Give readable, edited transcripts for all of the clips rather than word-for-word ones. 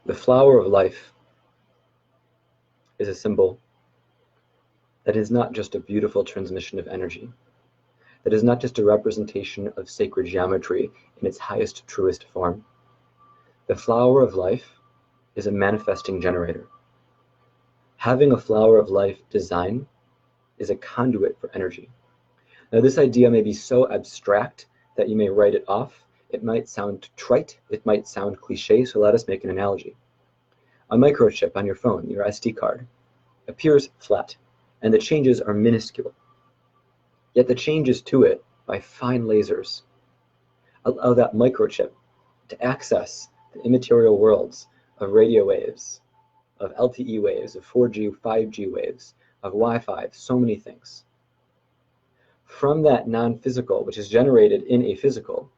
The flower of life is a symbol that is not just a beautiful transmission of energy, that is not just a representation of sacred geometry in its highest, truest form. The flower of life is a manifesting generator. Having a flower of life design is a conduit for energy. Now, this idea may be so abstract that you may write it off. It might sound trite, it might sound cliche, so let us make an analogy. A microchip on your phone, your SD card, appears flat, and the changes are minuscule. Yet the changes to it by fine lasers allow that microchip to access the immaterial worlds of radio waves, of LTE waves, of 4G, 5G waves, of Wi-Fi, so many things. From that non-physical, which is generated in a physical,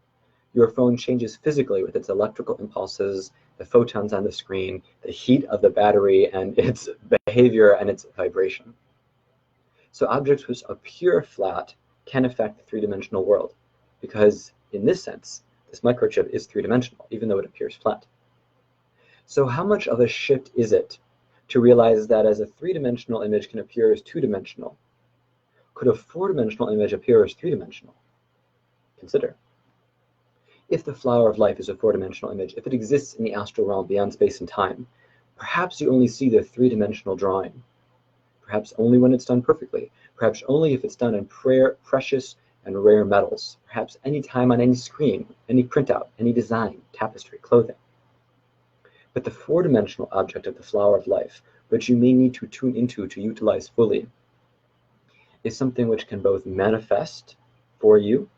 your phone changes physically with its electrical impulses, the photons on the screen, the heat of the battery, and its behavior and its vibration. So objects which appear flat can affect the three-dimensional world, because in this sense, this microchip is three-dimensional, even though it appears flat. So how much of a shift is it to realize that as a three-dimensional image can appear as two-dimensional, could a four-dimensional image appear as three-dimensional? Consider. If the flower of life is a four-dimensional image, if it exists in the astral realm beyond space and time, perhaps you only see the three-dimensional drawing. Perhaps only when it's done perfectly. Perhaps only if it's done in precious and rare metals. Perhaps any time on any screen, any printout, any design, tapestry, clothing. But the four-dimensional object of the flower of life, which you may need to tune into to utilize fully, is something which can both manifest for you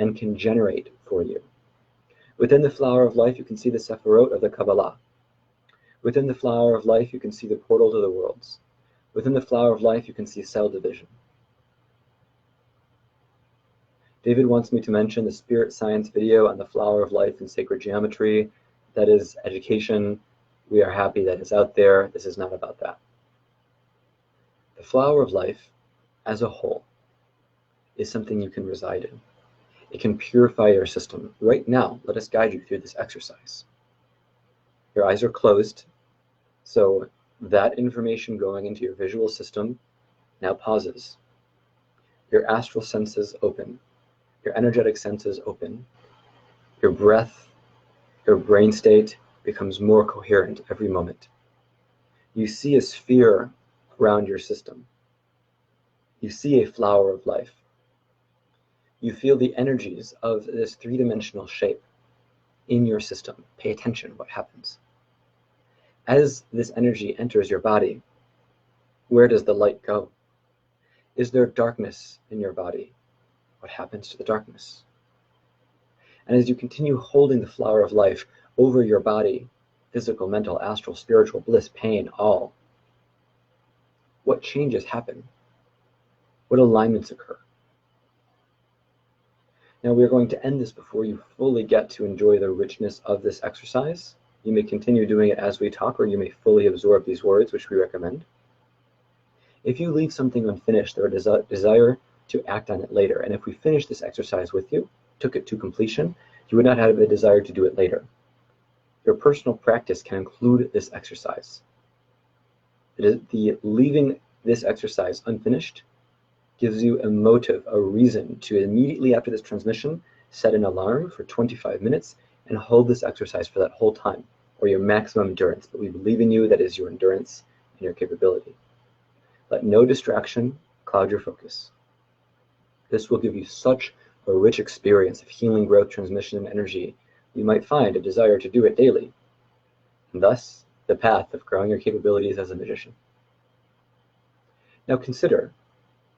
and can generate for you. Within the flower of life, you can see the Sephirot of the Kabbalah. Within the flower of life, you can see the portal to the worlds. Within the flower of life, you can see cell division. David wants me to mention the spirit science video on the flower of life and sacred geometry. That is education. We are happy that it's out there. This is not about that. The flower of life as a whole is something you can reside in. It can purify your system. Right now, let us guide you through this exercise. Your eyes are closed, so that information going into your visual system now pauses. Your astral senses open. Your energetic senses open. Your breath, your brain state becomes more coherent every moment. You see a sphere around your system. You see a flower of life. You feel the energies of this three-dimensional shape in your system. Pay attention what happens. As this energy enters your body, where does the light go? Is there darkness in your body? What happens to the darkness? And as you continue holding the flower of life over your body, physical, mental, astral, spiritual, bliss, pain, all, what changes happen? What alignments occur? Now we are going to end this before you fully get to enjoy the richness of this exercise. You may continue doing it as we talk, or you may fully absorb these words, which we recommend. If you leave something unfinished, there is a desire to act on it later. And if we finish this exercise with you, took it to completion, you would not have a desire to do it later. Your personal practice can include this exercise. It is the leaving this exercise unfinished gives you a motive, a reason to immediately after this transmission, set an alarm for 25 minutes and hold this exercise for that whole time, or your maximum endurance. But we believe in you, that is your endurance and your capability. Let no distraction cloud your focus. This will give you such a rich experience of healing, growth, transmission, and energy. You might find a desire to do it daily, and thus the path of growing your capabilities as a magician. Now consider,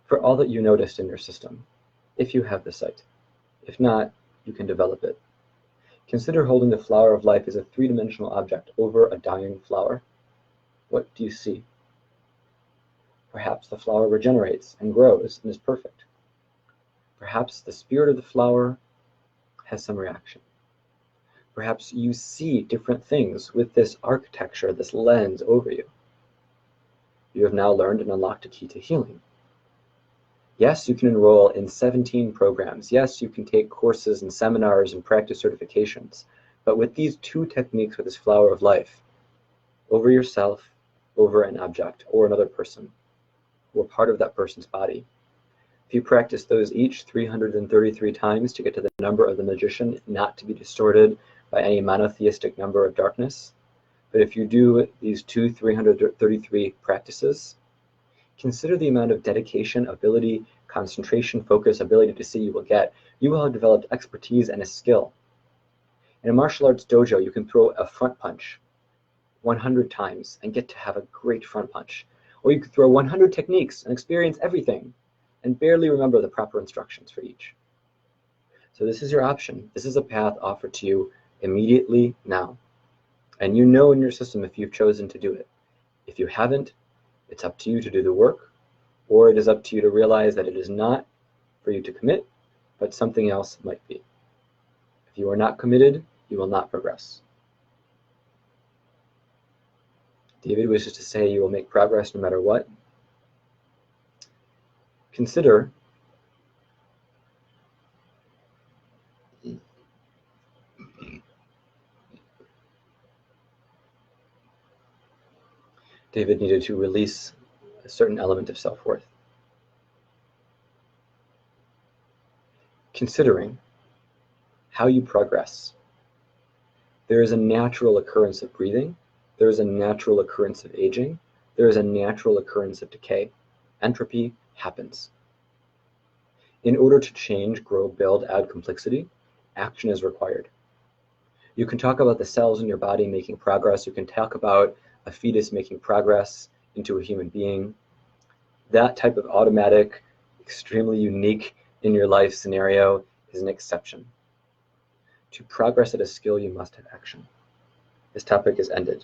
for all that you noticed in your system, if you have the sight. If not, you can develop it. Consider holding the flower of life as a three-dimensional object over a dying flower. What do you see? Perhaps the flower regenerates and grows and is perfect. Perhaps the spirit of the flower has some reaction. Perhaps you see different things with this architecture, this lens over you. You have now learned and unlocked a key to healing. Yes, you can enroll in 17 programs. Yes, you can take courses and seminars and practice certifications. But with these two techniques, with this flower of life, over yourself, over an object, or another person, or part of that person's body. If you practice those each 333 times to get to the number of the magician, not to be distorted by any monotheistic number of darkness, but if you do these 333 practices, consider the amount of dedication, ability, concentration, focus, ability to see you will get. You will have developed expertise and a skill. In a martial arts dojo, you can throw a front punch 100 times and get to have a great front punch. Or you could throw 100 techniques and experience everything and barely remember the proper instructions for each. So this is your option. This is a path offered to you immediately now. And you know in your system if you've chosen to do it. If you haven't, it's up to you to do the work, or it is up to you to realize that it is not for you to commit, but something else might be. If you are not committed, you will not progress. David wishes to say you will make progress no matter what. Consider David needed to release a certain element of self-worth. Considering how you progress, there is a natural occurrence of breathing, there is a natural occurrence of aging, there is a natural occurrence of decay. Entropy happens. In order to change, grow, build, add complexity, action is required. You can talk about the cells in your body making progress. You can talk about a fetus making progress into a human being. That type of automatic, extremely unique in your life scenario is an exception. To progress at a skill, you must have action. This topic is ended.